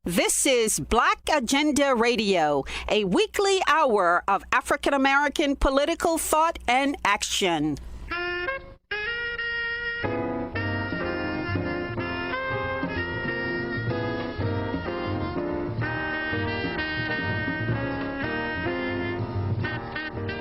This is Black Agenda Radio, a weekly hour of African American political thought and action.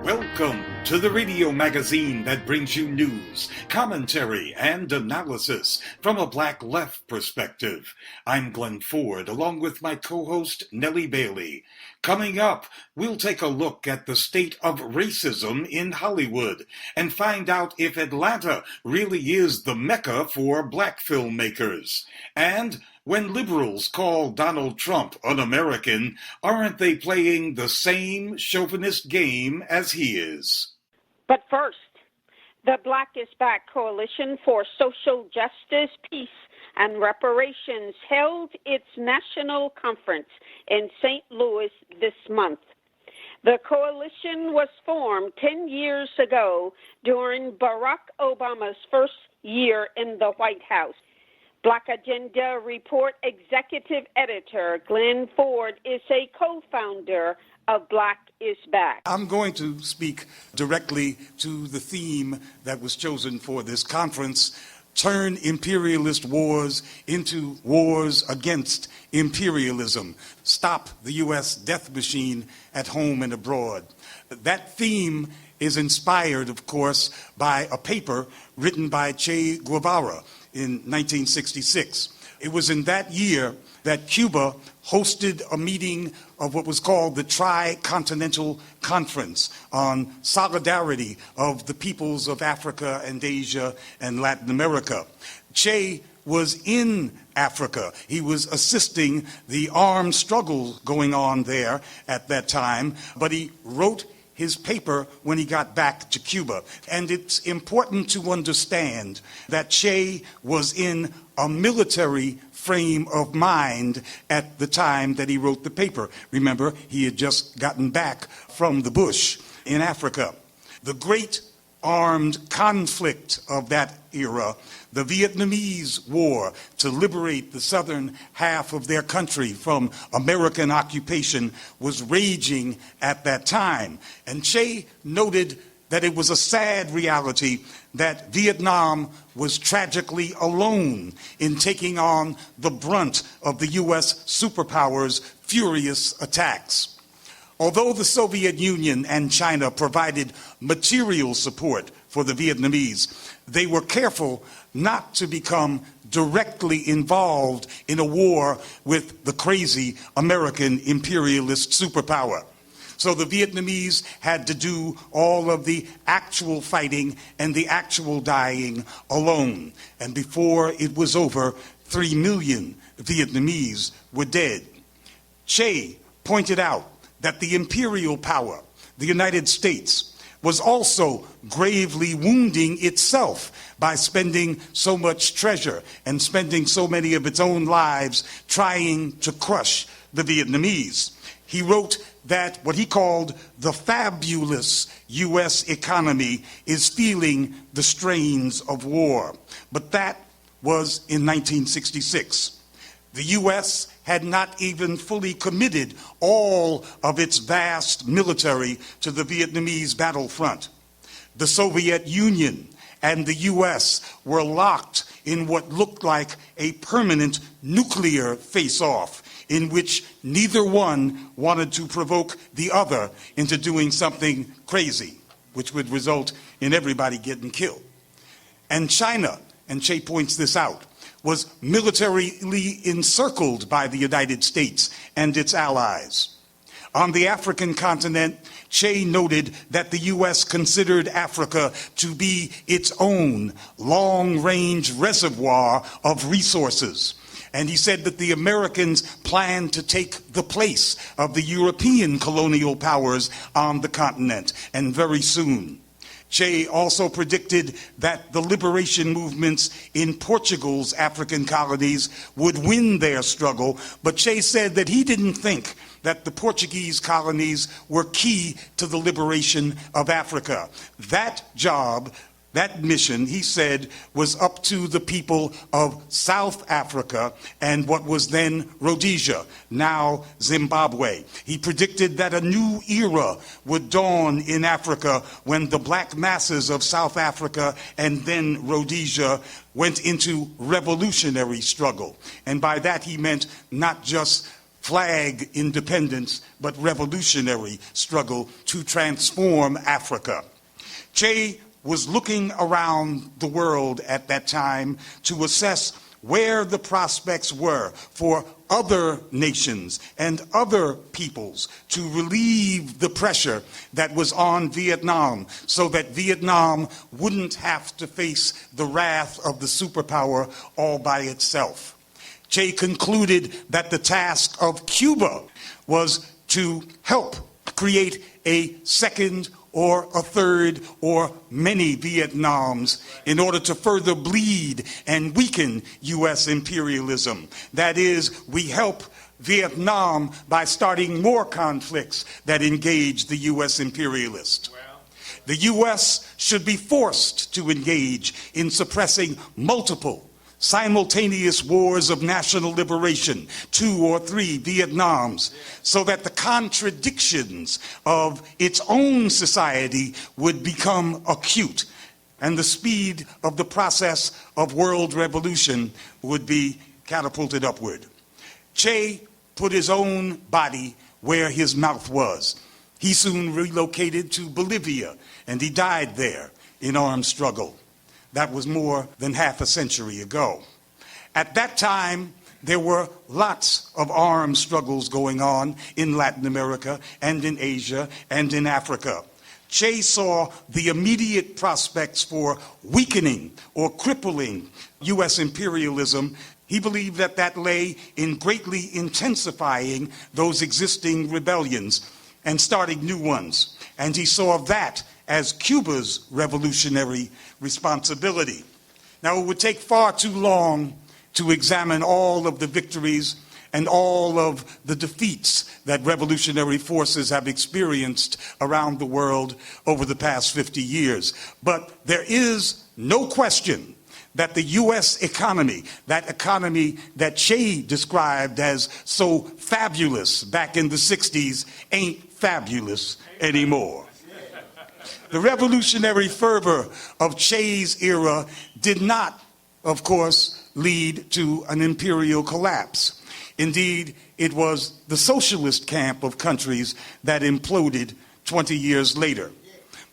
Welcome to the radio magazine that brings you news, commentary, and analysis from a Black left perspective. I'm Glen Ford, along with my co-host Nellie Bailey. Coming up, we'll take a look at the state of racism in Hollywood and find out if Atlanta really is the Mecca for Black filmmakers. And when liberals call Donald Trump un-American, aren't they playing the same chauvinist game as he is? But first, the Black is Back Coalition for Social Justice, Peace, and Reparations held its national conference in St. Louis this month. The coalition was formed 10 years ago during Barack Obama's first year in the White House. Black Agenda Report Executive Editor Glen Ford is a co-founder of Black is Back. I'm going to speak directly to the theme that was chosen for this conference: turn imperialist wars into wars against imperialism. Stop the U.S. death machine at home and abroad. That theme is inspired, of course, by a paper written by Che Guevara in 1966. It was in that year that Cuba hosted a meeting of what was called the Tri-Continental Conference on solidarity of the peoples of Africa and Asia and Latin America. Che was in Africa. He was assisting the armed struggle going on there at that time, but he wrote his paper when he got back to Cuba. And it's important to understand that Che was in a military frame of mind at the time that he wrote the paper. Remember, he had just gotten back from the bush in Africa. The great armed conflict of that era, the Vietnamese War to liberate the southern half of their country from American occupation, was raging at that time. And Che noted that it was a sad reality that Vietnam was tragically alone in taking on the brunt of the U.S. superpowers' furious attacks. Although the Soviet Union and China provided material support for the Vietnamese, they were careful not to become directly involved in a war with the crazy American imperialist superpower. So the Vietnamese had to do all of the actual fighting and the actual dying alone. And before it was over, 3 million Vietnamese were dead. Che pointed out that the imperial power, the United States, was also gravely wounding itself by spending so much treasure and spending so many of its own lives trying to crush the Vietnamese. He wrote that what he called the fabulous U.S. economy is feeling the strains of war. But that was in 1966. The U.S. had not even fully committed all of its vast military to the Vietnamese battlefront. The Soviet Union and the U.S. were locked in what looked like a permanent nuclear face-off, in which neither one wanted to provoke the other into doing something crazy, which would result in everybody getting killed. And China, and Che points this out, was militarily encircled by the United States and its allies. On the African continent, Che noted that the U.S. considered Africa to be its own long-range reservoir of resources. And he said that the Americans planned to take the place of the European colonial powers on the continent, and very soon. Che also predicted that the liberation movements in Portugal's African colonies would win their struggle, but Che said that he didn't think that the Portuguese colonies were key to the liberation of Africa. That job That mission, he said, was up to the people of South Africa and what was then Rhodesia, now Zimbabwe. He predicted that a new era would dawn in Africa when the black masses of South Africa and then Rhodesia went into revolutionary struggle. And by that he meant not just flag independence, but revolutionary struggle to transform Africa. Che was looking around the world at that time to assess where the prospects were for other nations and other peoples to relieve the pressure that was on Vietnam so that Vietnam wouldn't have to face the wrath of the superpower all by itself. Che concluded that the task of Cuba was to help create a second or a third or many Vietnams in order to further bleed and weaken U.S. imperialism. That is, we help Vietnam by starting more conflicts that engage the U.S. imperialist. The U.S. should be forced to engage in suppressing multiple simultaneous wars of national liberation, 2 or 3 Vietnams, so that the contradictions of its own society would become acute and the speed of the process of world revolution would be catapulted upward. Che put his own body where his mouth was. He soon relocated to Bolivia and he died there in armed struggle. That was more than half a century ago. At that time, there were lots of armed struggles going on in Latin America and in Asia and in Africa. Che saw the immediate prospects for weakening or crippling U.S. imperialism. He believed that that lay in greatly intensifying those existing rebellions and starting new ones. And he saw that as Cuba's revolutionary responsibility. Now, it would take far too long to examine all of the victories and all of the defeats that revolutionary forces have experienced around the world over the past 50 years. But there is no question that the U.S. economy, that economy that Che described as so fabulous back in the 60s, ain't fabulous anymore. The revolutionary fervor of Che's era did not, of course, lead to an imperial collapse. Indeed, it was the socialist camp of countries that imploded 20 years later.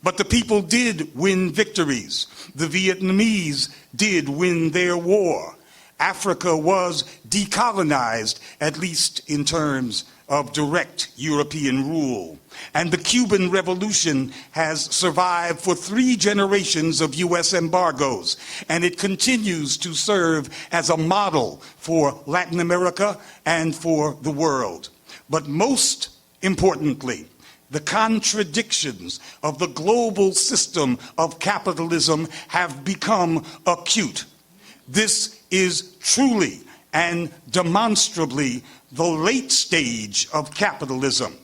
But the people did win victories. The Vietnamese did win their war. Africa was decolonized, at least in terms of direct European rule. And the Cuban Revolution has survived for 3 generations of U.S. embargoes, and it continues to serve as a model for Latin America and for the world. But most importantly, the contradictions of the global system of capitalism have become acute. This is truly and demonstrably the late stage of capitalism,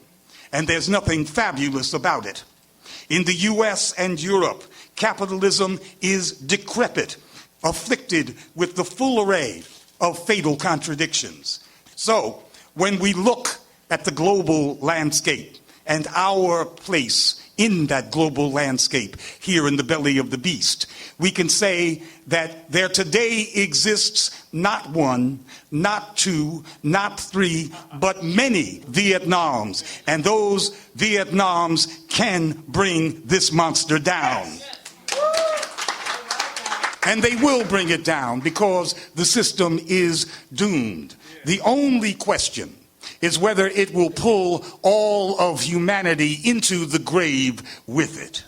and there's nothing fabulous about it. In the US and Europe, capitalism is decrepit, afflicted with the full array of fatal contradictions. So, when we look at the global landscape and our place in that global landscape here in the belly of the beast, we can say that there today exists not 1, not 2, not 3, but many Vietnams. And those Vietnams can bring this monster down. And they will bring it down because the system is doomed. The only question is whether it will pull all of humanity into the grave with it.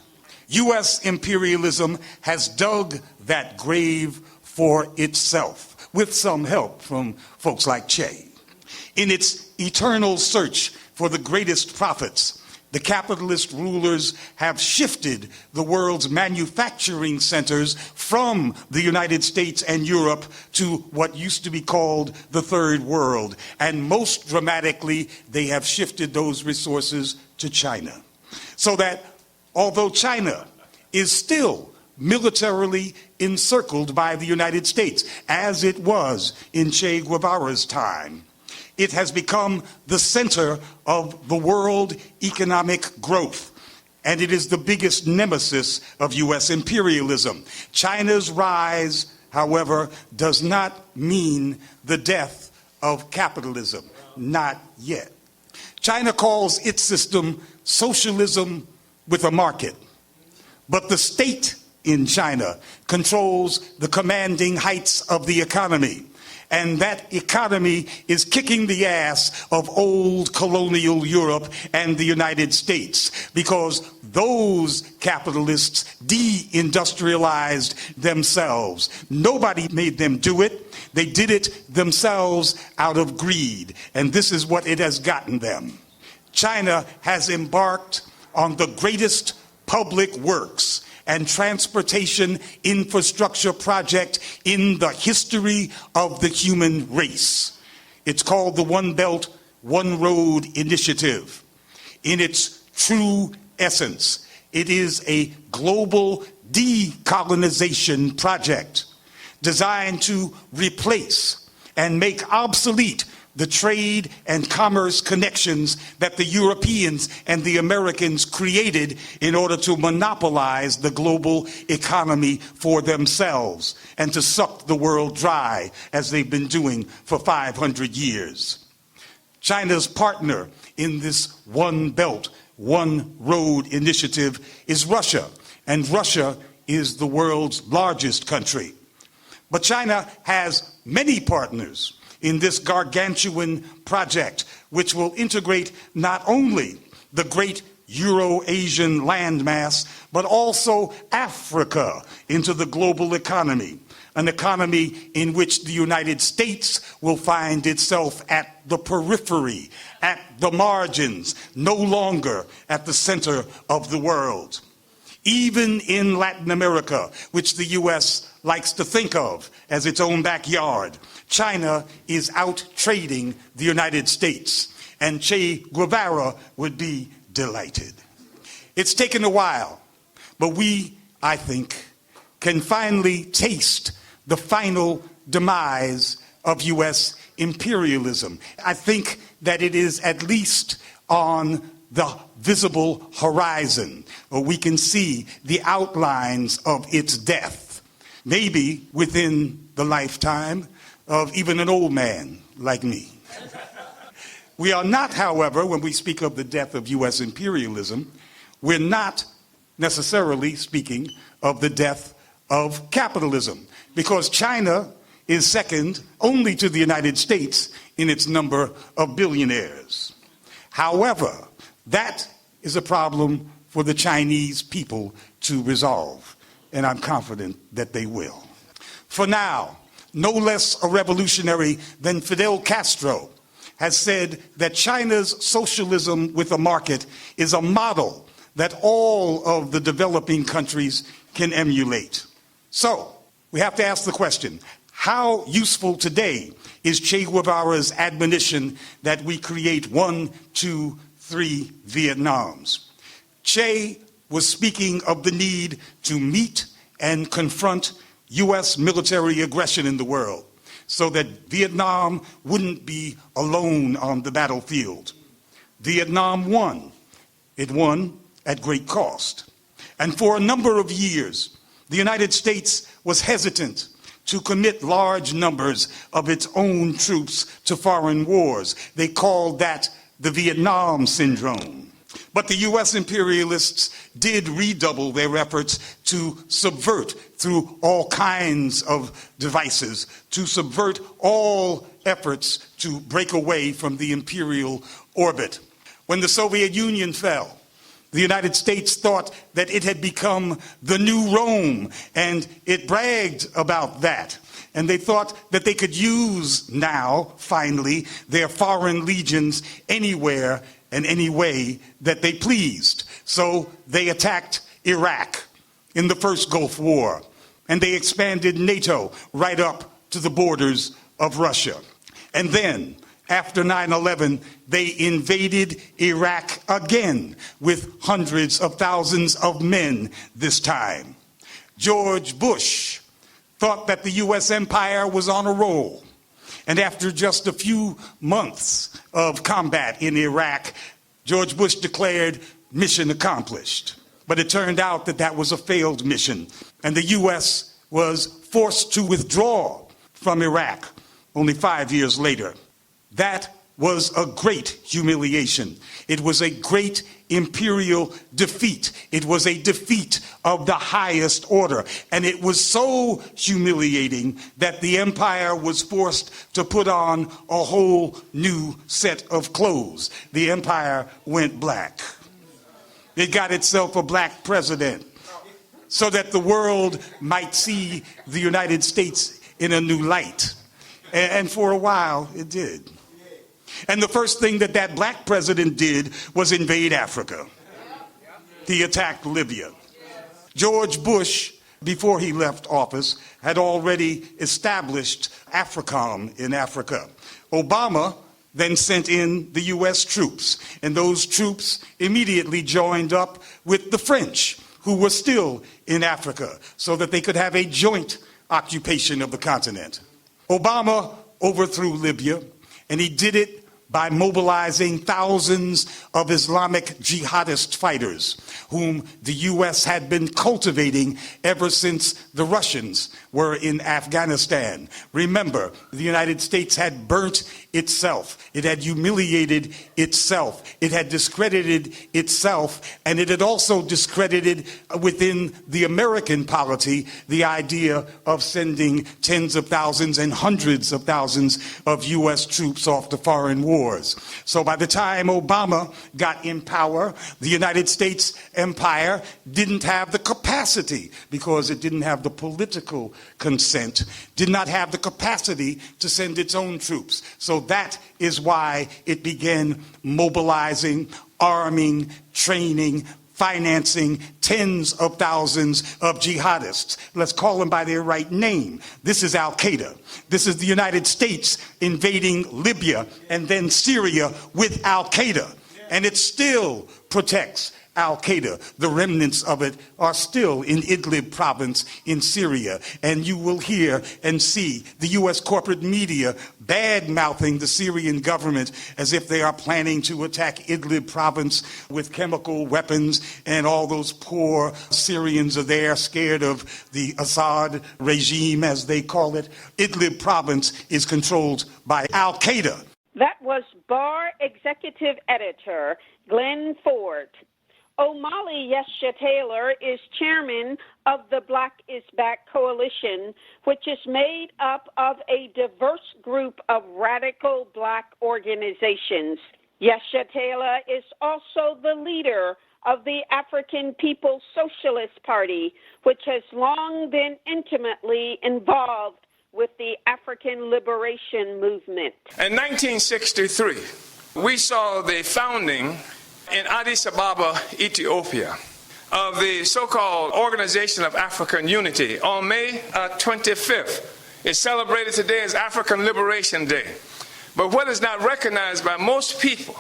U.S. imperialism has dug that grave for itself, with some help from folks like Che. In its eternal search for the greatest profits, the capitalist rulers have shifted the world's manufacturing centers from the United States and Europe to what used to be called the Third World. And most dramatically, they have shifted those resources to China. So that although China is still militarily encircled by the United States, as it was in Che Guevara's time. It has become the center of the world economic growth, and it is the biggest nemesis of U.S. imperialism. China's rise, however, does not mean the death of capitalism. Not yet. China calls its system socialism with a market. But the state in China controls the commanding heights of the economy. And that economy is kicking the ass of old colonial Europe and the United States, because those capitalists deindustrialized themselves. Nobody made them do it. They did it themselves out of greed. And this is what it has gotten them. China has embarked on the greatest public works and transportation infrastructure project in the history of the human race. It's called the One Belt, One Road Initiative. In its true essence, it is a global decolonization project designed to replace and make obsolete the trade and commerce connections that the Europeans and the Americans created in order to monopolize the global economy for themselves and to suck the world dry, as they've been doing for 500 years. China's partner in this One Belt, One Road initiative is Russia, and Russia is the world's largest country. But China has many partners in this gargantuan project, which will integrate not only the great Euro-Asian landmass, but also Africa into the global economy, an economy in which the United States will find itself at the periphery, at the margins, no longer at the center of the world. Even in Latin America, which the U.S. likes to think of as its own backyard, China is out trading the United States, and Che Guevara would be delighted. It's taken a while, but we, I think, can finally taste the final demise of U.S. imperialism. I think that it is at least on the visible horizon, or we can see the outlines of its death, maybe within the lifetime of even an old man like me. We are not, however, when we speak of the death of U.S. imperialism, we're not necessarily speaking of the death of capitalism, because China is second only to the United States in its number of billionaires. However, that is a problem for the Chinese people to resolve, and I'm confident that they will. For now, no less a revolutionary than Fidel Castro has said that China's socialism with a market is a model that all of the developing countries can emulate. So, we have to ask the question, how useful today is Che Guevara's admonition that we create 1, 2, 3 Vietnams? Che was speaking of the need to meet and confront U.S. military aggression in the world so that Vietnam wouldn't be alone on the battlefield. Vietnam won. It won at great cost. And for a number of years, the United States was hesitant to commit large numbers of its own troops to foreign wars. They called that the Vietnam Syndrome. But the U.S. imperialists did redouble their efforts to subvert through all kinds of devices, to subvert all efforts to break away from the imperial orbit. When the Soviet Union fell, the United States thought that it had become the new Rome, and it bragged about that. And they thought that they could use now, finally, their foreign legions anywhere and any way that they pleased. So they attacked Iraq in the first Gulf War, and they expanded NATO right up to the borders of Russia. And then, after 9/11, they invaded Iraq again with hundreds of thousands of men this time. George Bush thought that the U.S. empire was on a roll. And after just a few months of combat in Iraq, George Bush declared mission accomplished. But it turned out that that was a failed mission, and the U.S. was forced to withdraw from Iraq only 5 years later. That was a great humiliation. It was a great imperial defeat. It was a defeat of the highest order. And it was so humiliating that the empire was forced to put on a whole new set of clothes. The empire went black. It got itself a black president so that the world might see the United States in a new light. And for a while, it did. And the first thing that that black president did was invade Africa. He attacked Libya. George Bush, before he left office, had already established AFRICOM in Africa. Obama then sent in the U.S. troops, and those troops immediately joined up with the French, who were still in Africa, so that they could have a joint occupation of the continent. Obama overthrew Libya, and he did it by mobilizing thousands of Islamic jihadist fighters, whom the U.S. had been cultivating ever since the Russians were in Afghanistan. Remember, the United States had burnt itself. It had humiliated itself. It had discredited itself, and it had also discredited within the American polity the idea of sending tens of thousands and hundreds of thousands of U.S. troops off to foreign wars. So by the time Obama got in power, the United States empire didn't have the capacity, because it didn't have the political consent, did not have the capacity to send its own troops. So that is why it began mobilizing, arming, training, financing tens of thousands of jihadists. Let's call them by their right name. This is Al-Qaeda. This is the United States invading Libya and then Syria with Al-Qaeda. And it still protects Al-Qaeda. The remnants of it are still in Idlib province in Syria. And you will hear and see the U.S. corporate media bad-mouthing the Syrian government as if they are planning to attack Idlib province with chemical weapons, and all those poor Syrians are there scared of the Assad regime, as they call it. Idlib province is controlled by Al-Qaeda. That was Bar Executive Editor Glen Ford. Omali Yeshitela is chairman of the Black is Back Coalition, which is made up of a diverse group of radical black organizations. Yeshitela is also the leader of the African People's Socialist Party, which has long been intimately involved with the African liberation movement. In 1963, we saw the founding in Addis Ababa, Ethiopia, of the so-called Organization of African Unity on May 25th. It's celebrated today as African Liberation Day. But what is not recognized by most people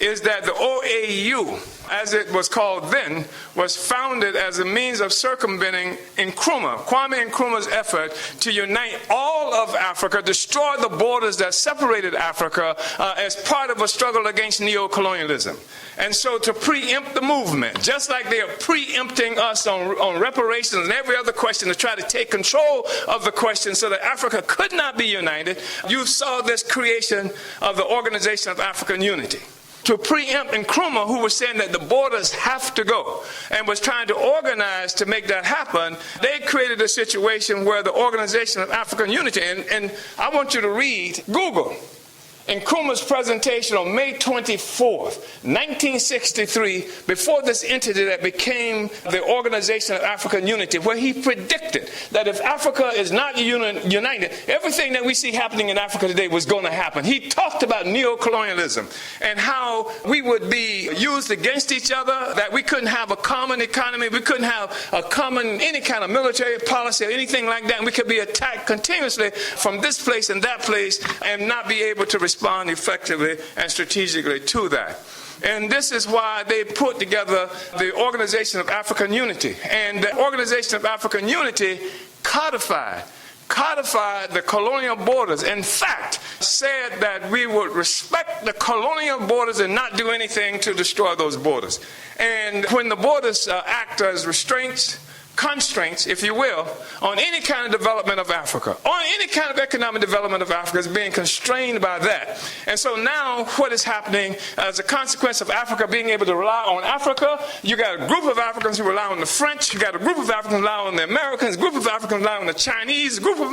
is that the OAU, as it was called then, was founded as a means of circumventing Kwame Nkrumah's effort to unite all of Africa, destroy the borders that separated Africa as part of a struggle against neocolonialism. And so to preempt the movement, just like they are preempting us on reparations and every other question, to try to take control of the question so that Africa could not be united, you saw this creation of the Organization of African Unity. To preempt Nkrumah, who was saying that the borders have to go and was trying to organize to make that happen, they created a situation where the Organization of African Unity, and I want you to read, Google Nkrumah's presentation on May 24th, 1963, before this entity that became the Organization of African Unity, where he predicted that if Africa is not united, everything that we see happening in Africa today was going to happen. He talked about neocolonialism and how we would be used against each other, that we couldn't have a common economy, we couldn't have a common any kind of military policy or anything like that, and we could be attacked continuously from this place and that place and not be able to respond respond effectively and strategically to that. And this is why they put together the Organization of African Unity. And the Organization of African Unity codified the colonial borders. In fact, said that we would respect the colonial borders and not do anything to destroy those borders. And when the borders act as constraints, if you will, on any kind of development of Africa, on any kind of economic development of Africa is being constrained by that. And so now what is happening as a consequence of Africa being able to rely on Africa, you got a group of Africans who rely on the French, you got a group of Africans who rely on the Americans, a group of Africans who rely on the Chinese, a group of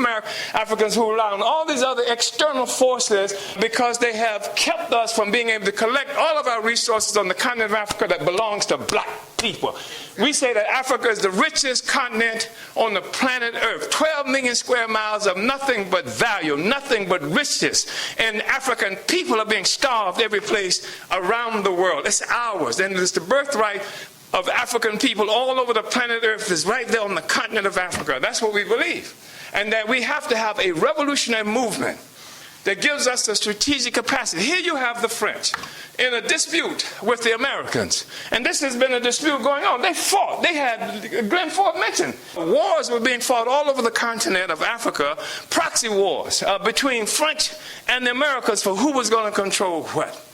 Africans who rely on all these other external forces because they have kept us from being able to collect all of our resources on the continent of Africa that belongs to black people. We say that Africa is the richest continent on the planet Earth. 12 million square miles of nothing but value, nothing but riches. And African people are being starved every place around the world. It's ours. And it's the birthright of African people all over the planet Earth is right there on the continent of Africa. That's what we believe. And that we have to have a revolutionary movement that gives us the strategic capacity. Here you have the French in a dispute with the Americans. And this has been a dispute going on. They fought. They had, Glen Ford mentioned, wars were being fought all over the continent of Africa, proxy wars between French and the Americans for who was going to control what.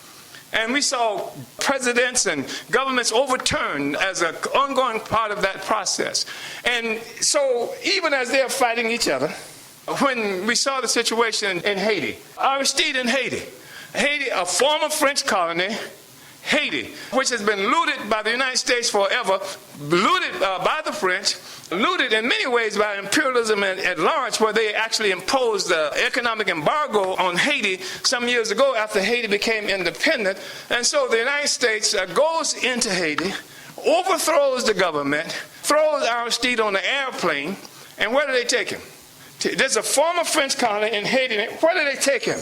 And we saw presidents and governments overturned as an ongoing part of that process. And so even as they're fighting each other, when we saw the situation in Haiti, Aristide in Haiti, a former French colony, Haiti, which has been looted by the United States forever, looted by the French, looted in many ways by imperialism at large, where they actually imposed the economic embargo on Haiti some years ago after Haiti became independent. And so the United States goes into Haiti, overthrows the government, throws Aristide on the airplane, and where do they take him? There's a former French colony in Haiti. Where do they take him?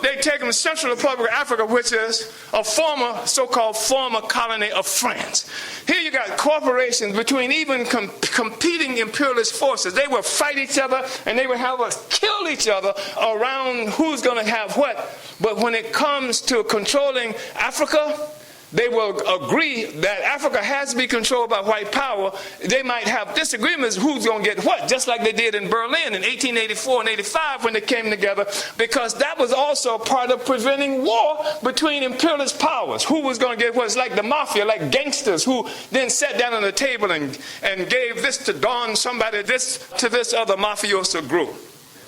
They take him to Central Republic of Africa, which is a so-called former colony of France. Here you got corporations between even competing imperialist forces. They will fight each other, and they will have us kill each other around who's going to have what. But when it comes to controlling Africa, they will agree that Africa has to be controlled by white power. They might have disagreements who's going to get what, just like they did in Berlin in 1884 and 85 when they came together, because that was also part of preventing war between imperialist powers. Who was going to get what? It's like the mafia, like gangsters who then sat down on the table and gave this to Don somebody, this to this other mafioso group.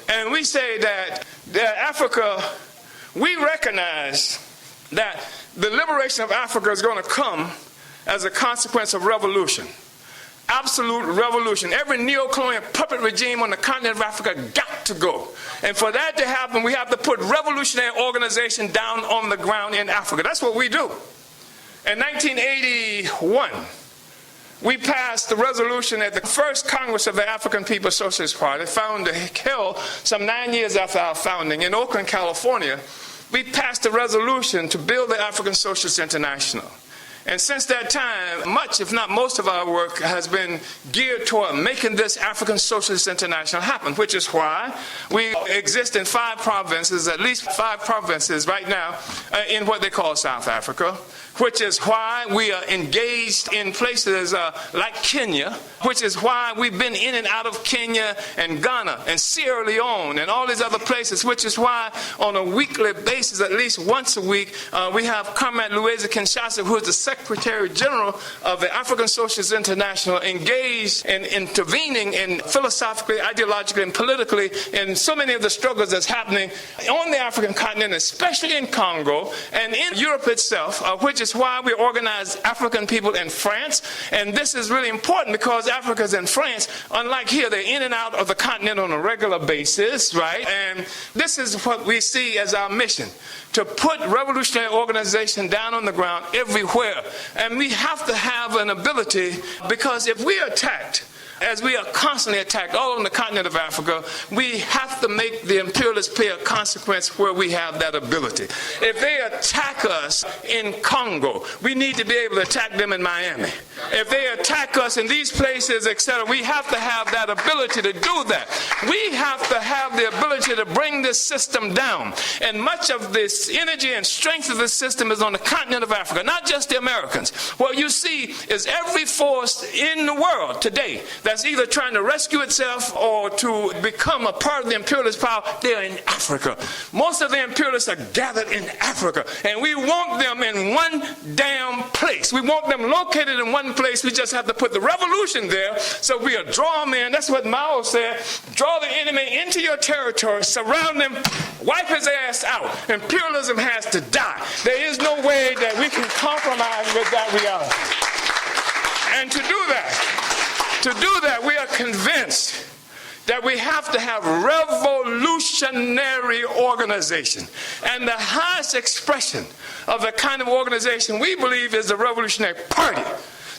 And we say that Africa, we recognize that the liberation of Africa is going to come as a consequence of revolution. Absolute revolution. Every neo-colonial puppet regime on the continent of Africa got to go. And for that to happen, we have to put revolutionary organization down on the ground in Africa. That's what we do. In 1981, we passed the resolution at the first Congress of the African People's Socialist Party, held some 9 years after our founding in Oakland, California. We passed a resolution to build the African Socialist International. And since that time, much, if not most of our work has been geared toward making this African Socialist International happen, which is why we exist in 5 provinces, at least 5 provinces right now, in what they call South Africa, which is why we are engaged in places like Kenya, which is why we've been in and out of Kenya and Ghana and Sierra Leone and all these other places, which is why on a weekly basis, at least once a week, we have Comrade Louisa Kinshasa, who is the Secretary General of the African Socialist International, engaged in intervening in philosophically, ideologically, and politically in so many of the struggles that's happening on the African continent, especially in Congo and in Europe itself, which is why we organize African people in France. And this is really important because Africa's in France, unlike here, they're in and out of the continent on a regular basis, right? And this is what we see as our mission, to put revolutionary organization down on the ground everywhere. And we have to have an ability, because if we are attacked, as we are constantly attacked all on the continent of Africa, we have to make the imperialists pay a consequence where we have that ability. If they attack us in Congo, we need to be able to attack them in Miami. if they attack us in these places, etc., we have to have that ability to do that. We have to have the ability to bring this system down. And much of this energy and strength of this system is on the continent of Africa, not just the Americans. What you see is every force in the world today that's either trying to rescue itself or to become a part of the imperialist power, they're in Africa. Most of the imperialists are gathered in Africa, and we want them in one damn place. We want them located in one place. We just have to put the revolution there so we'll draw them in. That's what Mao said. Draw the enemy into your territory, surround them, wipe his ass out. Imperialism has to die. There is no way that we can compromise with that reality. And to do that, we are convinced that we have to have revolutionary organization. And the highest expression of the kind of organization we believe is the Revolutionary Party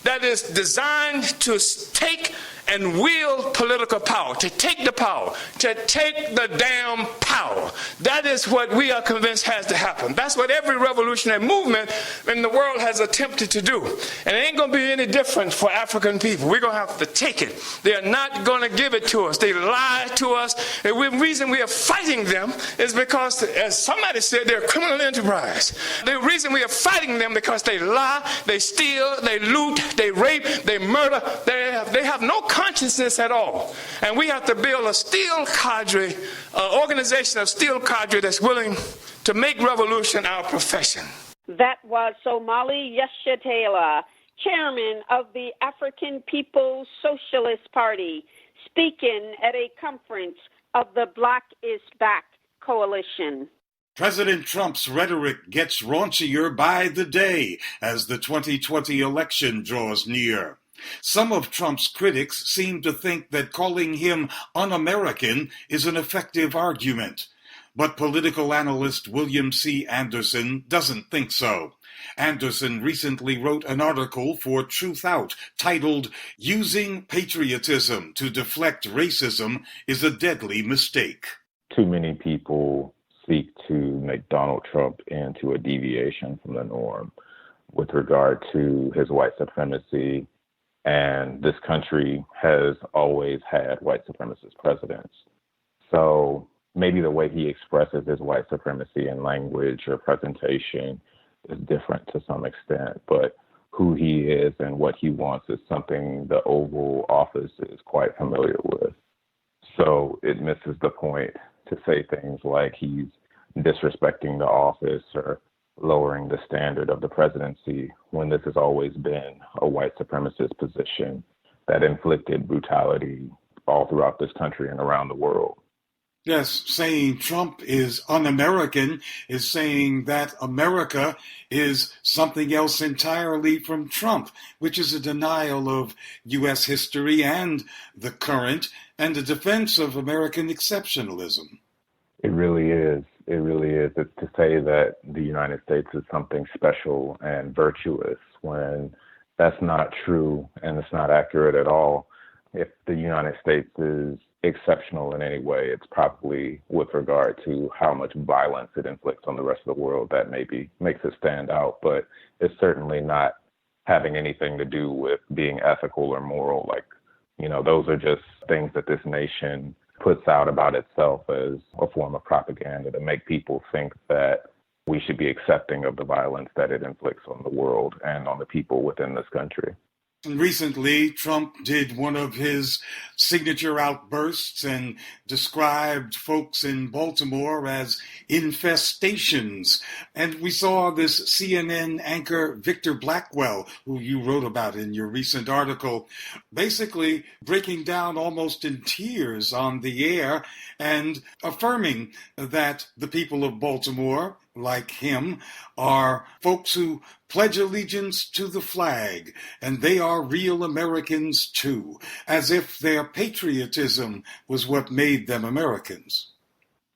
that is designed to take and wield political power, to take the power, to take the damn power. That is what we are convinced has to happen. That's what every revolutionary movement in the world has attempted to do. And it ain't going to be any different for African people. We're going to have to take it. They are not going to give it to us. They lie to us. And the reason we are fighting them is because, as somebody said, they're a criminal enterprise. The reason we are fighting them because they lie, they steal, they loot, they rape, they murder. They have no consciousness at all. And we have to build a steel cadre, organization of steel cadre that's willing to make revolution our profession. That was Omali Yeshitela, chairman of the African People's Socialist Party, speaking at a conference of the Black is Back coalition. President Trump's rhetoric gets raunchier by the day as the 2020 election draws near. Some of Trump's critics seem to think that calling him un-American is an effective argument. But political analyst William C. Anderson doesn't think so. Anderson recently wrote an article for Truth Out titled, "Using Patriotism to Deflect Racism is a Deadly Mistake." Too many people seek to make Donald Trump into a deviation from the norm with regard to his white supremacy. And this country has always had white supremacist presidents. So maybe the way he expresses his white supremacy in language or presentation is different to some extent, but who he is and what he wants is something the Oval Office is quite familiar with. So it misses the point to say things like he's disrespecting the office or lowering the standard of the presidency when this has always been a white supremacist position that inflicted brutality all throughout this country and around the world. Yes, saying Trump is un-American is saying that America is something else entirely from Trump, which is a denial of U.S. history and the current, and a defense of American exceptionalism. It really is. It really is. It's to say that the United States is something special and virtuous when that's not true and it's not accurate at all. If the United States is exceptional in any way, it's probably with regard to how much violence it inflicts on the rest of the world that maybe makes it stand out, but it's certainly not having anything to do with being ethical or moral. Like, those are just things that this nation puts out about itself as a form of propaganda to make people think that we should be accepting of the violence that it inflicts on the world and on the people within this country. Recently, Trump did one of his signature outbursts and described folks in Baltimore as infestations. And we saw this CNN anchor, Victor Blackwell, who you wrote about in your recent article, basically breaking down almost in tears on the air and affirming that the people of Baltimore, like him, are folks who pledge allegiance to the flag, and they are real Americans too, as if their patriotism was what made them Americans.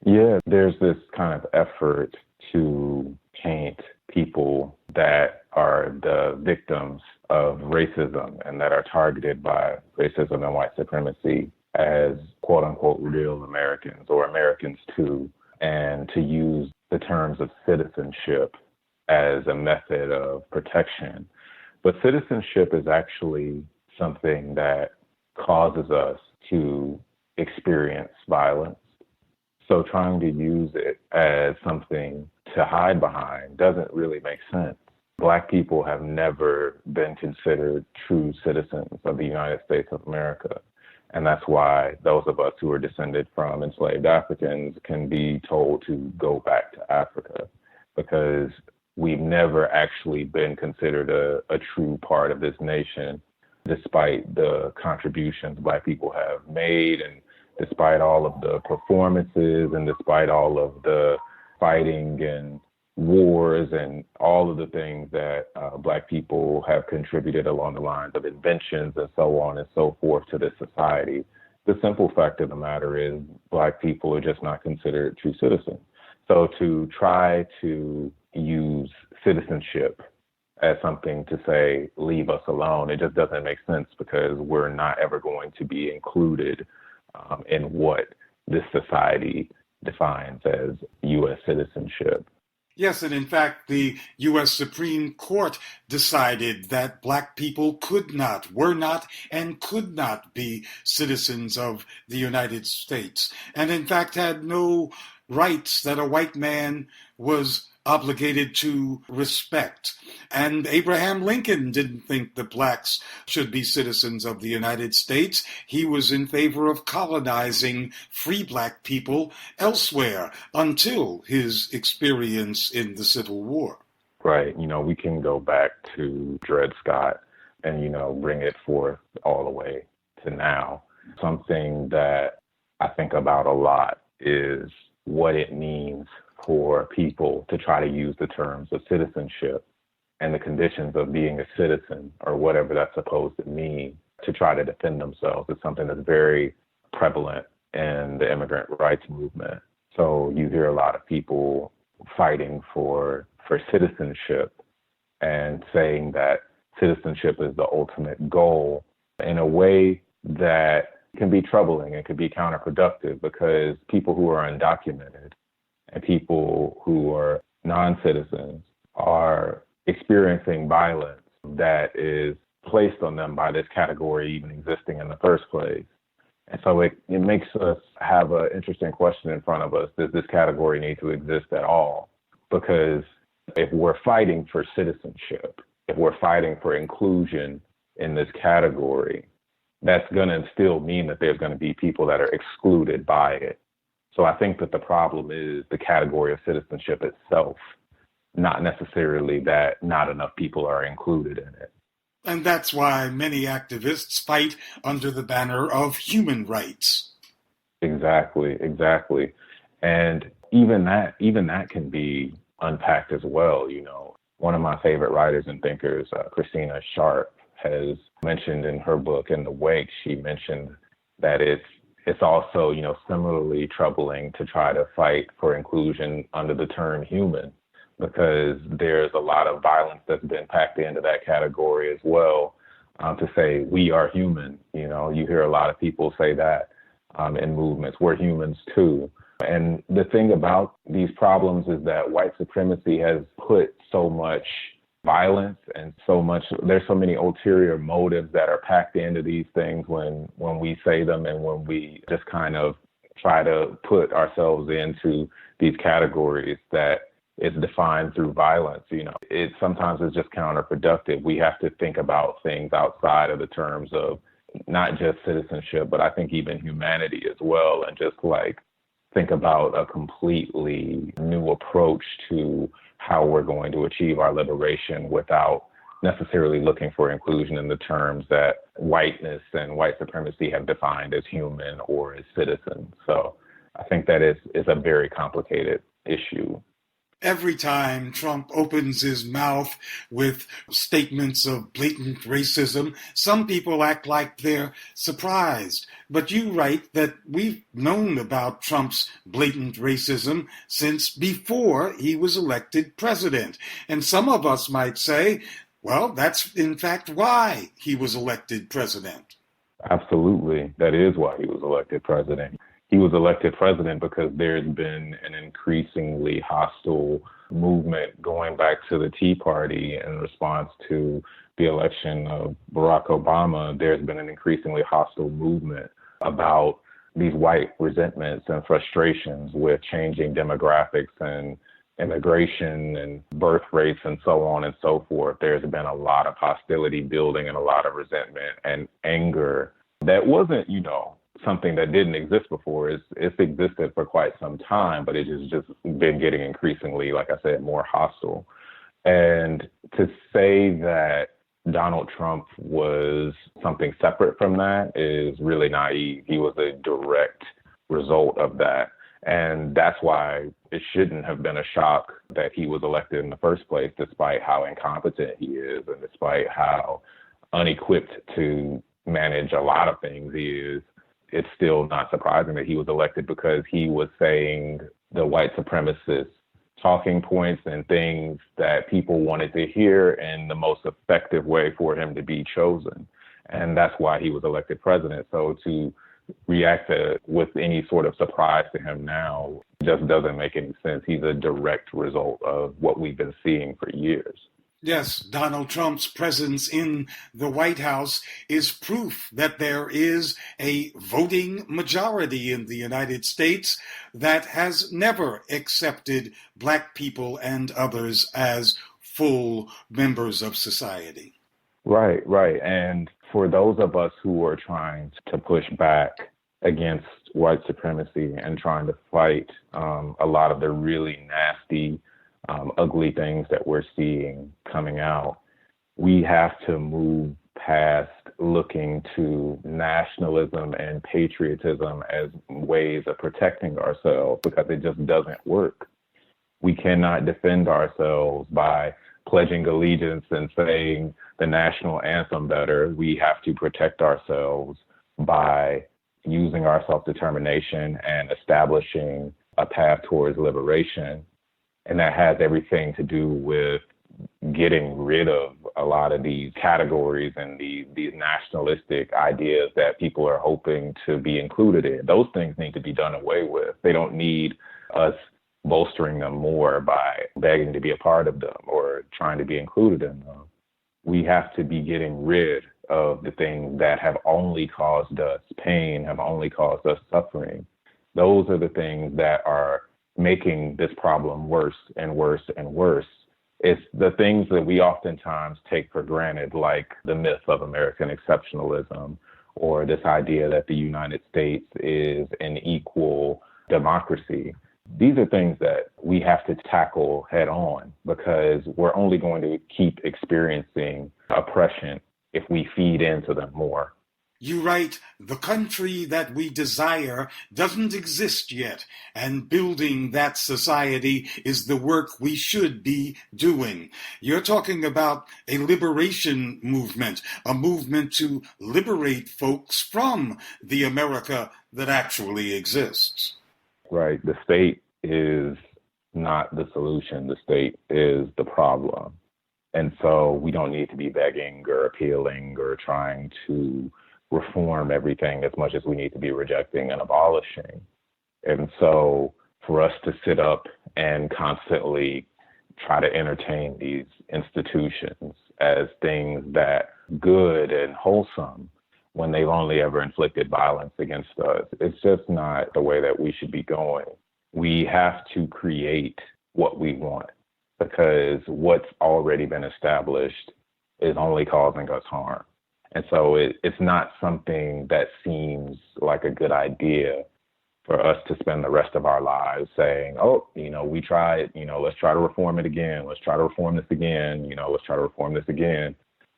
Yeah, there's this kind of effort to paint people that are the victims of racism and that are targeted by racism and white supremacy as quote-unquote real Americans or Americans too, and to use the terms of citizenship as a method of protection. But citizenship is actually something that causes us to experience violence. So trying to use it as something to hide behind doesn't really make sense. Black people have never been considered true citizens of the United States of America. And that's why those of us who are descended from enslaved Africans can be told to go back to Africa, because we've never actually been considered a true part of this nation, despite the contributions Black people have made, and despite all of the performances, and despite all of the fighting and wars and all of the things that Black people have contributed along the lines of inventions and so on and so forth to this society. The simple fact of the matter is Black people are just not considered true citizens. So to try to use citizenship as something to say, leave us alone, it just doesn't make sense, because we're not ever going to be included in what this society defines as U.S. citizenship. Yes, and in fact, the U.S. Supreme Court decided that Black people were not, and could not be citizens of the United States, and in fact had no rights that a white man was obligated to respect. And Abraham Lincoln didn't think that blacks should be citizens of the United States. He was in favor of colonizing free Black people elsewhere until his experience in the Civil War. Right. We can go back to Dred Scott and, bring it forth all the way to now. Something that I think about a lot is what it means for people to try to use the terms of citizenship and the conditions of being a citizen, or whatever that's supposed to mean, to try to defend themselves. It's something that's very prevalent in the immigrant rights movement. So you hear a lot of people fighting for citizenship and saying that citizenship is the ultimate goal, in a way that can be troubling and can be counterproductive, because people who are undocumented and people who are non-citizens are experiencing violence that is placed on them by this category even existing in the first place. And so it makes us have an interesting question in front of us. Does this category need to exist at all? Because if we're fighting for citizenship, if we're fighting for inclusion in this category, that's going to still mean that there's going to be people that are excluded by it. So I think that the problem is the category of citizenship itself, not necessarily that not enough people are included in it. And that's why many activists fight under the banner of human rights. Exactly. And even that can be unpacked as well. One of my favorite writers and thinkers, Christina Sharp, has mentioned in her book, In the Wake, she mentioned that it's also, similarly troubling to try to fight for inclusion under the term human, because there's a lot of violence that's been packed into that category as well, to say we are human. You hear a lot of people say that in movements, we're humans too. And the thing about these problems is that white supremacy has put so much violence and there's so many ulterior motives that are packed into these things when we say them, and when we just kind of try to put ourselves into these categories that is defined through violence. It sometimes is just counterproductive. We have to think about things outside of the terms of not just citizenship, but I think even humanity as well, and just think about a completely new approach to how we're going to achieve our liberation without necessarily looking for inclusion in the terms that whiteness and white supremacy have defined as human or as citizen. So I think that is a very complicated issue. Every time Trump opens his mouth with statements of blatant racism, some people act like they're surprised. But you write that we've known about Trump's blatant racism since before he was elected president. And some of us might say, well, that's in fact why he was elected president. Absolutely. That is why he was elected president. He was elected president because there's been an increasingly hostile movement going back to the Tea Party in response to the election of Barack Obama, there's been an increasingly hostile movement about these white resentments and frustrations with changing demographics and immigration and birth rates and so on and so forth. There's been a lot of hostility building and a lot of resentment and anger that wasn't, something that didn't exist before. It's existed for quite some time, but it has just been getting increasingly, like I said, more hostile. And to say that Donald Trump was something separate from that is really naive. He was a direct result of that. And that's why it shouldn't have been a shock that he was elected in the first place, despite how incompetent he is and despite how unequipped to manage a lot of things he is. It's still not surprising that he was elected because he was saying the white supremacist talking points and things that people wanted to hear in the most effective way for him to be chosen. And that's why he was elected president. So to react with any sort of surprise to him now just doesn't make any sense. He's a direct result of what we've been seeing for years. Yes, Donald Trump's presence in the White House is proof that there is a voting majority in the United States that has never accepted Black people and others as full members of society. Right. And for those of us who are trying to push back against white supremacy and trying to fight a lot of the really nasty ugly things that we're seeing coming out, we have to move past looking to nationalism and patriotism as ways of protecting ourselves, because it just doesn't work. We cannot defend ourselves by pledging allegiance and saying the national anthem better. We have to protect ourselves by using our self-determination and establishing a path towards liberation. And that has everything to do with getting rid of a lot of these categories and these nationalistic ideas that people are hoping to be included in. Those things need to be done away with. They don't need us bolstering them more by begging to be a part of them or trying to be included in them. We have to be getting rid of the things that have only caused us pain, have only caused us suffering. Those are the things that are making this problem worse and worse and worse. It's the things that we oftentimes take for granted, like the myth of American exceptionalism, or this idea that the United States is an equal democracy. These are things that we have to tackle head on, because we're only going to keep experiencing oppression if we feed into them more. You write, the country that we desire doesn't exist yet, and building that society is the work we should be doing. You're talking about a liberation movement, a movement to liberate folks from the America that actually exists. Right. The state is not the solution. The state is the problem. And so we don't need to be begging or appealing or trying to reform everything as much as we need to be rejecting and abolishing. And so for us to sit up and constantly try to entertain these institutions as things that good and wholesome when they've only ever inflicted violence against us, it's just not the way that we should be going. We have to create what we want, because what's already been established is only causing us harm. And so it's not something that seems like a good idea for us to spend the rest of our lives saying, we tried, let's try to reform it again. Let's try to reform this again. Let's try to reform this again.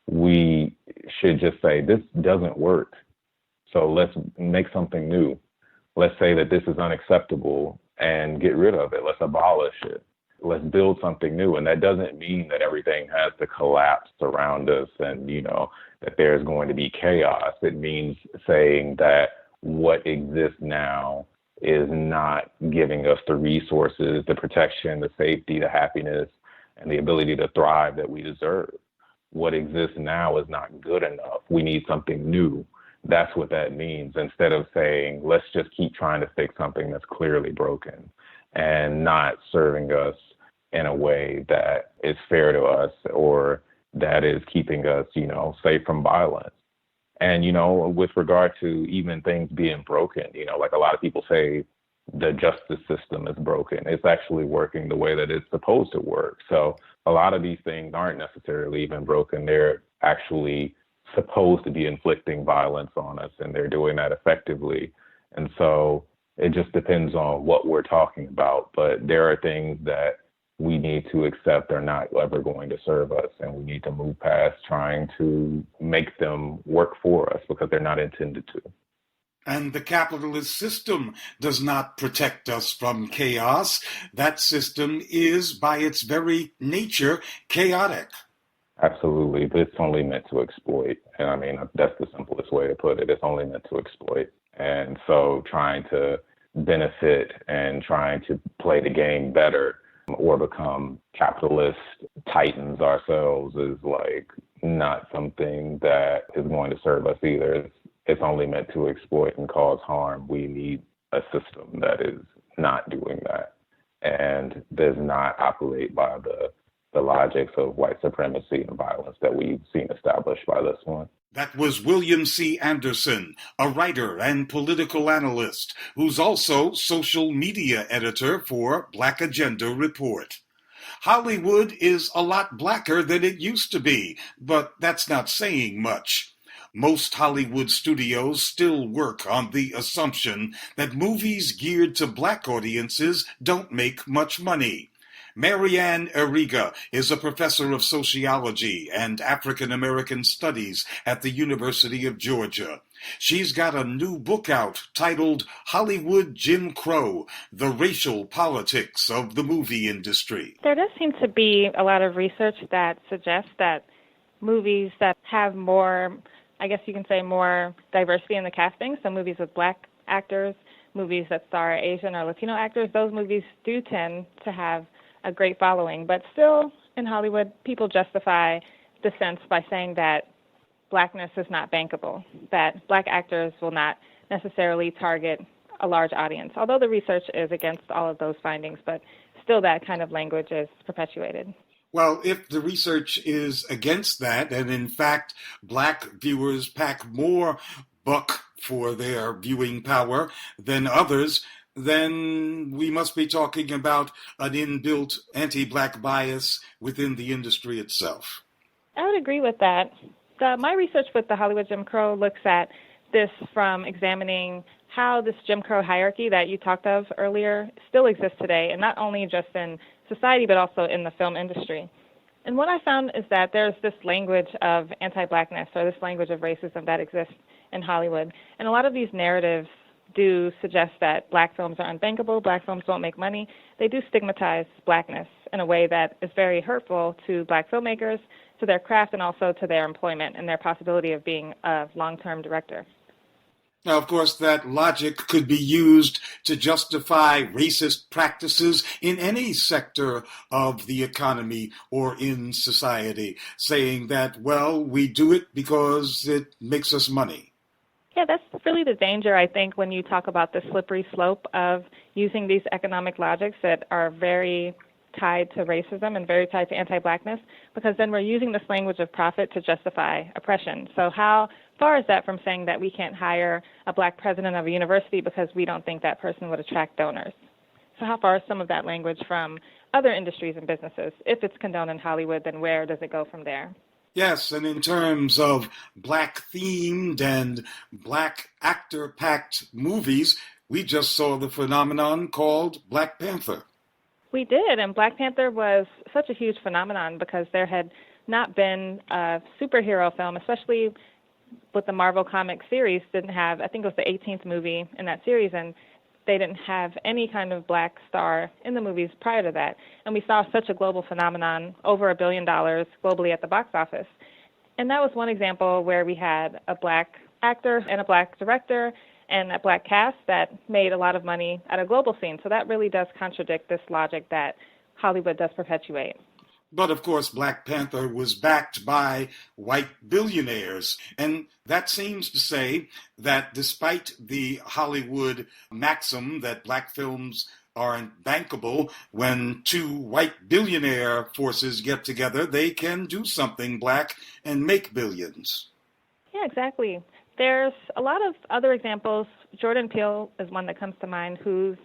We should just say, this doesn't work. So let's make something new. Let's say that this is unacceptable and get rid of it. Let's abolish it. Let's build something new. And that doesn't mean that everything has to collapse around us and, that there's going to be chaos. It means saying that what exists now is not giving us the resources, the protection, the safety, the happiness, and the ability to thrive that we deserve. What exists now is not good enough. We need something new. That's what that means, instead of saying, let's just keep trying to fix something that's clearly broken and not serving us in a way that is fair to us or that is keeping us, safe from violence. And, with regard to even things being broken, like a lot of people say the justice system is broken. It's actually working the way that it's supposed to work. So a lot of these things aren't necessarily even broken. They're actually supposed to be inflicting violence on us, and they're doing that effectively. And so it just depends on what we're talking about. But there are things that we need to accept are not ever going to serve us, and we need to move past trying to make them work for us because they're not intended to. And the capitalist system does not protect us from chaos. That system is, by its very nature, chaotic. Absolutely, but it's only meant to exploit. And I mean, that's the simplest way to put it. It's only meant to exploit. And so trying to benefit and trying to play the game better or become capitalist titans ourselves is like not something that is going to serve us either. It's only meant to exploit and cause harm. We need a system that is not doing that and does not operate by the logics of white supremacy and violence that we've seen established by this one. That was William C. Anderson, a writer and political analyst who's also social media editor for Black Agenda Report. Hollywood is a lot blacker than it used to be, but that's not saying much. Most Hollywood studios still work on the assumption that movies geared to black audiences don't make much money. Marianne Arriga is a professor of sociology and African American studies at the University of Georgia. She's got a new book out titled Hollywood Jim Crow, The Racial Politics of the Movie Industry. There does seem to be a lot of research that suggests that movies that have more, I guess you can say, more diversity in the casting, so movies with black actors, movies that star Asian or Latino actors, those movies do tend to have a great following. But still, in Hollywood, people justify dissent by saying that blackness is not bankable, that black actors will not necessarily target a large audience, although the research is against all of those findings, but still that kind of language is perpetuated. Well, if the research is against that, and in fact, black viewers pack more buck for their viewing power than others, then we must be talking about an inbuilt anti-black bias within the industry itself. I would agree with that. My research with the Hollywood Jim Crow looks at this from examining how this Jim Crow hierarchy that you talked of earlier still exists today, and not only just in society, but also in the film industry. And what I found is that there's this language of anti-blackness, or this language of racism that exists in Hollywood. And a lot of these narratives do suggest that black films are unbankable, black films don't make money. They do stigmatize blackness in a way that is very hurtful to black filmmakers, to their craft, and also to their employment and their possibility of being a long-term director. Now, of course, that logic could be used to justify racist practices in any sector of the economy or in society, saying that, well, we do it because it makes us money. Yeah, that's really the danger, I think, when you talk about the slippery slope of using these economic logics that are very tied to racism and very tied to anti-blackness, because then we're using this language of profit to justify oppression. So how far is that from saying that we can't hire a black president of a university because we don't think that person would attract donors? So how far is some of that language from other industries and businesses? If it's condoned in Hollywood, then where does it go from there? Yes, and in terms of black-themed and black actor-packed movies, we just saw the phenomenon called Black Panther. We did, and Black Panther was such a huge phenomenon because there had not been a superhero film, especially with the Marvel comic series, didn't have, I think it was the 18th movie in that series, and they didn't have any kind of black star in the movies prior to that. And we saw such a global phenomenon, over $1 billion globally at the box office. And that was one example where we had a black actor and a black director and a black cast that made a lot of money at a global scene. So that really does contradict this logic that Hollywood does perpetuate. But of course, Black Panther was backed by white billionaires. And that seems to say that despite the Hollywood maxim that black films aren't bankable. When two white billionaire forces get together, they can do something black and make billions. Yeah, exactly. There's a lot of other examples. Jordan Peele is one that comes to mind, whose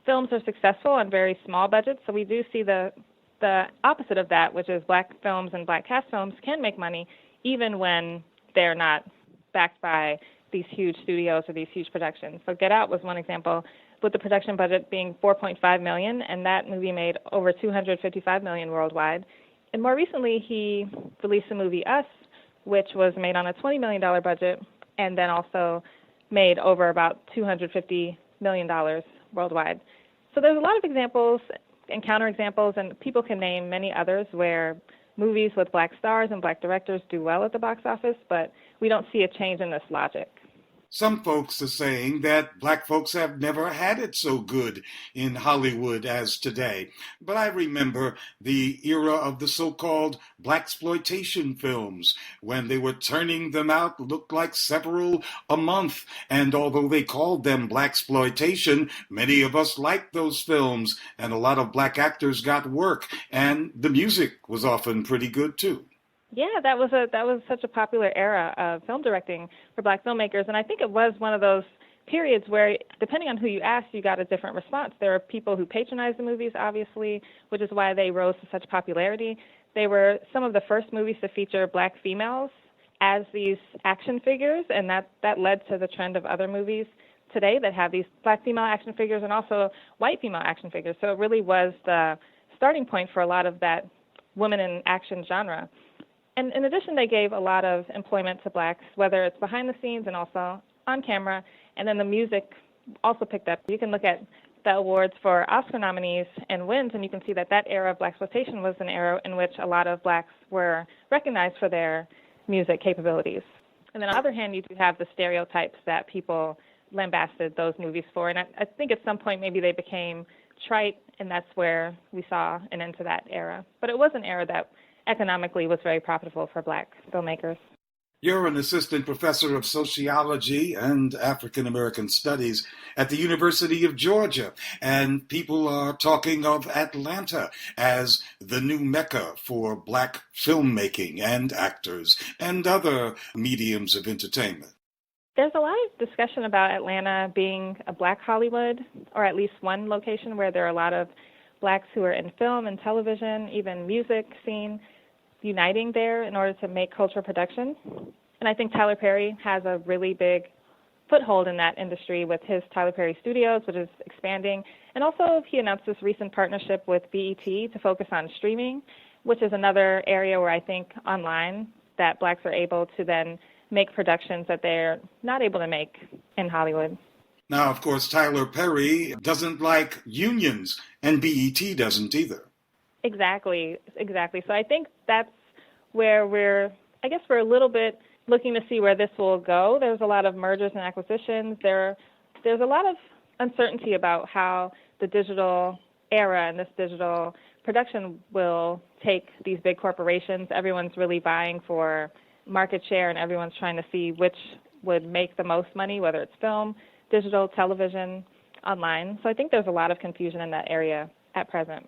films are successful on very small budgets. So we do see the opposite of that, which is black films and black cast films can make money even when they're not backed by these huge studios or these huge productions. So Get Out was one example, with the production budget being $4.5 million, and that movie made over $255 million worldwide. And more recently, he released the movie Us, which was made on a $20 million budget, and then also made over about $250 million worldwide. So there's a lot of examples and counterexamples, and people can name many others where movies with black stars and black directors do well at the box office, but we don't see a change in this logic. Some folks are saying that black folks have never had it so good in Hollywood as today. But I remember the era of the so-called blaxploitation films, when they were turning them out, looked like several a month. And although they called them blaxploitation, many of us liked those films, and a lot of black actors got work, and the music was often pretty good too. Yeah, that was such a popular era of film directing for black filmmakers, and I think it was one of those periods where, depending on who you asked, you got a different response. There were people who patronized the movies, obviously, which is why they rose to such popularity. They were some of the first movies to feature black females as these action figures, and that led to the trend of other movies today that have these black female action figures and also white female action figures. So it really was the starting point for a lot of that women in action genre. And in addition, they gave a lot of employment to blacks, whether it's behind the scenes and also on camera. And then the music also picked up. You can look at the awards for Oscar nominees and wins, and you can see that era of blaxploitation was an era in which a lot of blacks were recognized for their music capabilities. And then on the other hand, you do have the stereotypes that people lambasted those movies for. And I think at some point maybe they became trite, and that's where we saw an end to that era. But it was an era that economically was very profitable for black filmmakers. You're an assistant professor of sociology and African American studies at the University of Georgia, and people are talking of Atlanta as the new Mecca for black filmmaking and actors and other mediums of entertainment. There's a lot of discussion about Atlanta being a black Hollywood, or at least one location where there are a lot of blacks who are in film and television, even music scene, uniting there in order to make cultural production. And I think Tyler Perry has a really big foothold in that industry with his Tyler Perry Studios, which is expanding. And also he announced this recent partnership with BET to focus on streaming, which is another area where I think online that blacks are able to then make productions that they're not able to make in Hollywood. Now, of course, Tyler Perry doesn't like unions, and BET doesn't either. Exactly. So I think that's where we're a little bit looking to see where this will go. There's a lot of mergers and acquisitions. There's a lot of uncertainty about how the digital era and this digital production will take these big corporations. Everyone's really vying for market share, and everyone's trying to see which would make the most money, whether it's film, digital, television, online. So I think there's a lot of confusion in that area at present.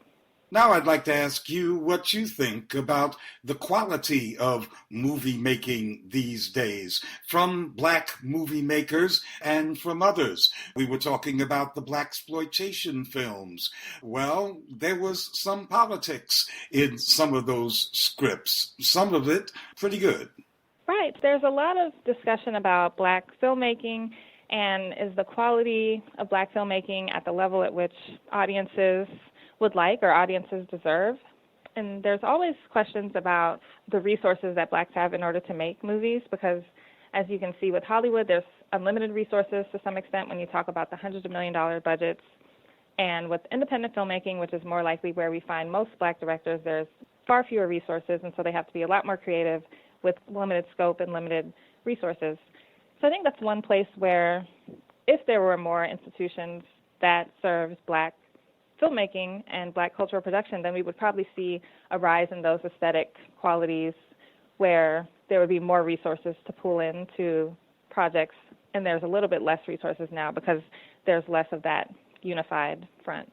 Now I'd like to ask you what you think about the quality of movie making these days from black movie makers and from others. We were talking about the blaxploitation films. Well, there was some politics in some of those scripts, some of it pretty good. Right. There's a lot of discussion about black filmmaking, and is the quality of black filmmaking at the level at which audiences would like or audiences deserve. And there's always questions about the resources that blacks have in order to make movies, because as you can see with Hollywood, there's unlimited resources to some extent when you talk about the hundreds of million-dollar budgets. And with independent filmmaking, which is more likely where we find most black directors, there's far fewer resources, and so they have to be a lot more creative with limited scope and limited resources. So I think that's one place where if there were more institutions that serves black filmmaking and black cultural production, then we would probably see a rise in those aesthetic qualities where there would be more resources to pull into projects, and there's a little bit less resources now because there's less of that unified front.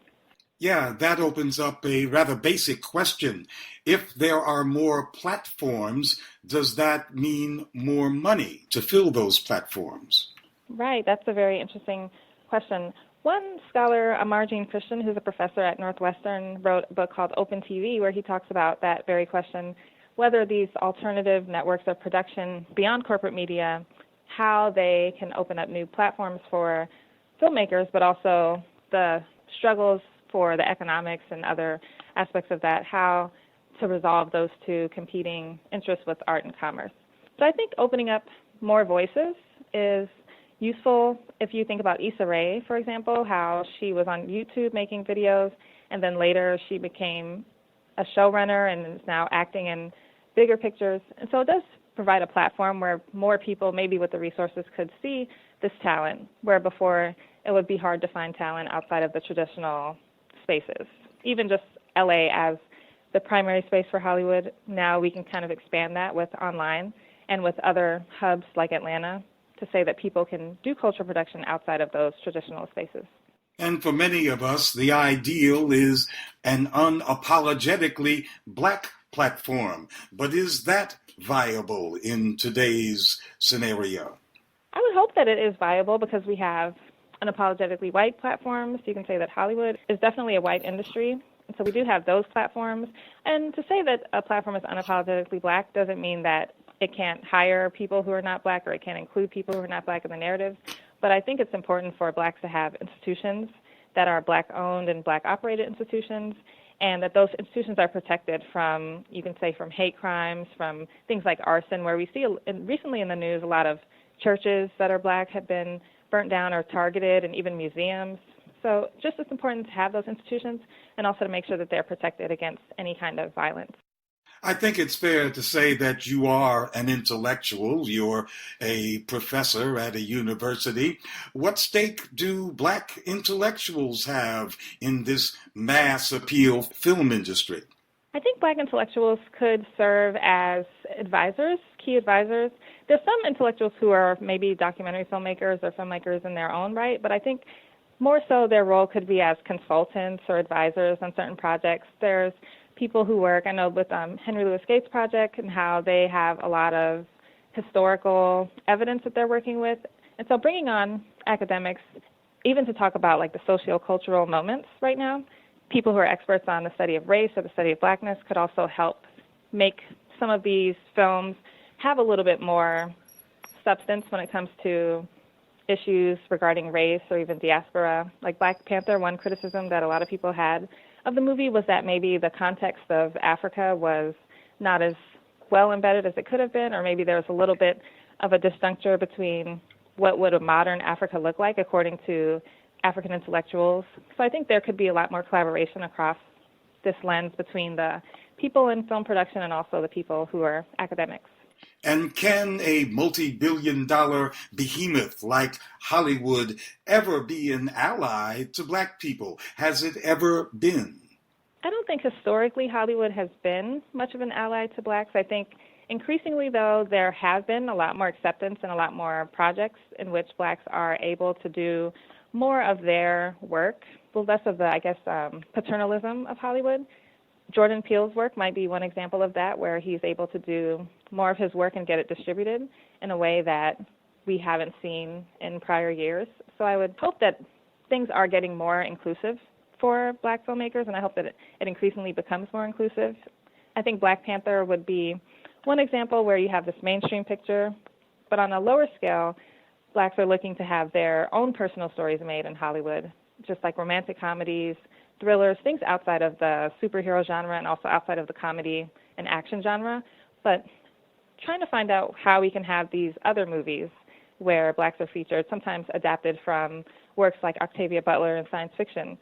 Yeah, that opens up a rather basic question. If there are more platforms, does that mean more money to fill those platforms? Right, that's a very interesting question. One scholar, Amarjean Christian, who's a professor at Northwestern, wrote a book called Open TV, where he talks about that very question, whether these alternative networks of production beyond corporate media, how they can open up new platforms for filmmakers, but also the struggles for the economics and other aspects of that, how to resolve those two competing interests with art and commerce. So I think opening up more voices is useful. If you think about Issa Rae, for example, how she was on YouTube making videos, and then later she became a showrunner and is now acting in bigger pictures. And so it does provide a platform where more people, maybe with the resources, could see this talent, where before it would be hard to find talent outside of the traditional spaces. Even just LA as the primary space for Hollywood, now we can kind of expand that with online and with other hubs like Atlanta to say that people can do cultural production outside of those traditional spaces. And for many of us, the ideal is an unapologetically Black platform. But is that viable in today's scenario? I would hope that it is viable because we have unapologetically white platforms. You can say that Hollywood is definitely a white industry. And so we do have those platforms. And to say that a platform is unapologetically Black doesn't mean that it can't hire people who are not Black or it can't include people who are not Black in the narrative. But I think it's important for Blacks to have institutions that are Black-owned and Black-operated institutions, and that those institutions are protected from, you can say, from hate crimes, from things like arson, where we see recently in the news a lot of churches that are Black have been burnt down or targeted, and even museums. So just as important to have those institutions and also to make sure that they're protected against any kind of violence. I think it's fair to say that you are an intellectual. You're a professor at a university. What stake do Black intellectuals have in this mass appeal film industry? I think Black intellectuals could serve as advisors, key advisors. There's some intellectuals who are maybe documentary filmmakers or filmmakers in their own right, but I think more so their role could be as consultants or advisors on certain projects. There's people who work, I know with Henry Louis Gates Project, and how they have a lot of historical evidence that they're working with. And so bringing on academics, even to talk about like the socio-cultural moments right now, people who are experts on the study of race or the study of Blackness could also help make some of these films have a little bit more substance when it comes to issues regarding race or even diaspora. Like Black Panther, one criticism that a lot of people had of the movie was that maybe the context of Africa was not as well embedded as it could have been, or maybe there was a little bit of a disjuncture between what would a modern Africa look like according to African intellectuals. So I think there could be a lot more collaboration across this lens between the people in film production and also the people who are academics. And can a multi-billion-dollar behemoth like Hollywood ever be an ally to Black people? Has it ever been? I don't think historically Hollywood has been much of an ally to Blacks. I think increasingly, though, there have been a lot more acceptance and a lot more projects in which Blacks are able to do more of their work, well, less of the, paternalism of Hollywood. Jordan Peele's work might be one example of that, where he's able to do more of his work and get it distributed in a way that we haven't seen in prior years. So I would hope that things are getting more inclusive for Black filmmakers, and I hope that it increasingly becomes more inclusive. I think Black Panther would be one example where you have this mainstream picture, but on a lower scale, Blacks are looking to have their own personal stories made in Hollywood, just like romantic comedies, thrillers, things outside of the superhero genre and also outside of the comedy and action genre, but trying to find out how we can have these other movies where Blacks are featured, sometimes adapted from works like Octavia Butler in science fiction,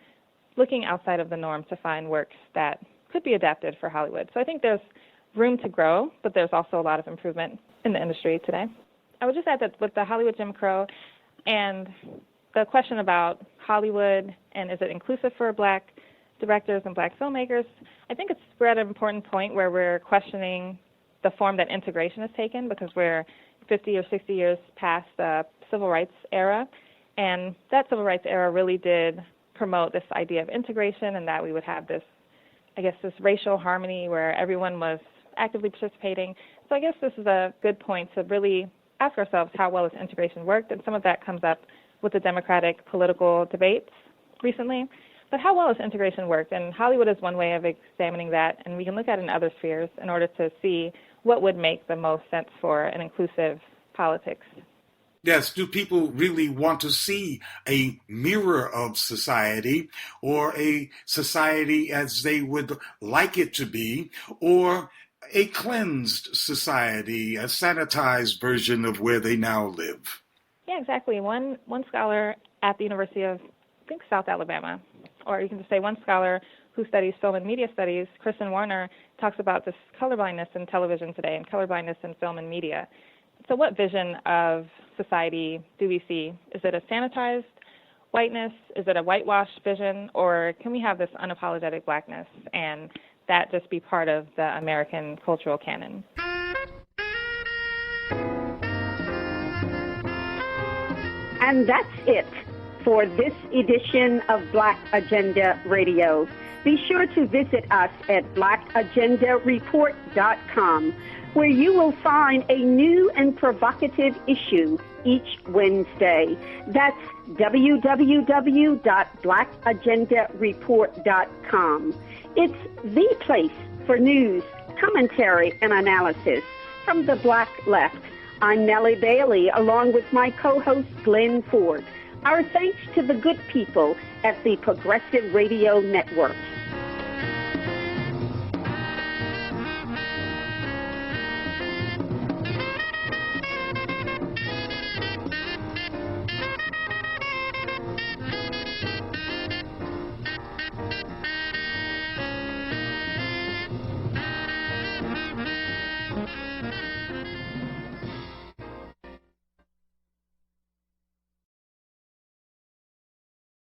looking outside of the norm to find works that could be adapted for Hollywood. So I think there's room to grow, but there's also a lot of improvement in the industry today. I would just add that with the Hollywood Jim Crow and the question about Hollywood and is it inclusive for Black directors and Black filmmakers, I think we're at an important point where we're questioning the form that integration has taken, because we're 50 or 60 years past the civil rights era, and that civil rights era really did promote this idea of integration and that we would have this, this racial harmony where everyone was actively participating. So I guess this is a good point to really ask ourselves how well this integration worked, and some of that comes up with the Democratic political debates recently. But how well has integration worked? And Hollywood is one way of examining that, and we can look at it in other spheres in order to see what would make the most sense for an inclusive politics. Yes, do people really want to see a mirror of society, or a society as they would like it to be, or a cleansed society, a sanitized version of where they now live? Yeah, exactly. One scholar at the University of, I think, South Alabama, or you can just say one scholar who studies film and media studies, Kristen Warner, talks about this colorblindness in television today and colorblindness in film and media. So what vision of society do we see? Is it a sanitized whiteness? Is it a whitewashed vision? Or can we have this unapologetic blackness and that just be part of the American cultural canon? And that's it for this edition of Black Agenda Radio. Be sure to visit us at blackagendareport.com, where you will find a new and provocative issue each Wednesday. That's www.blackagendareport.com. It's the place for news, commentary, and analysis from the Black Left. I'm Nellie Bailey, along with my co-host Glen Ford. Our thanks to the good people at the Progressive Radio Network.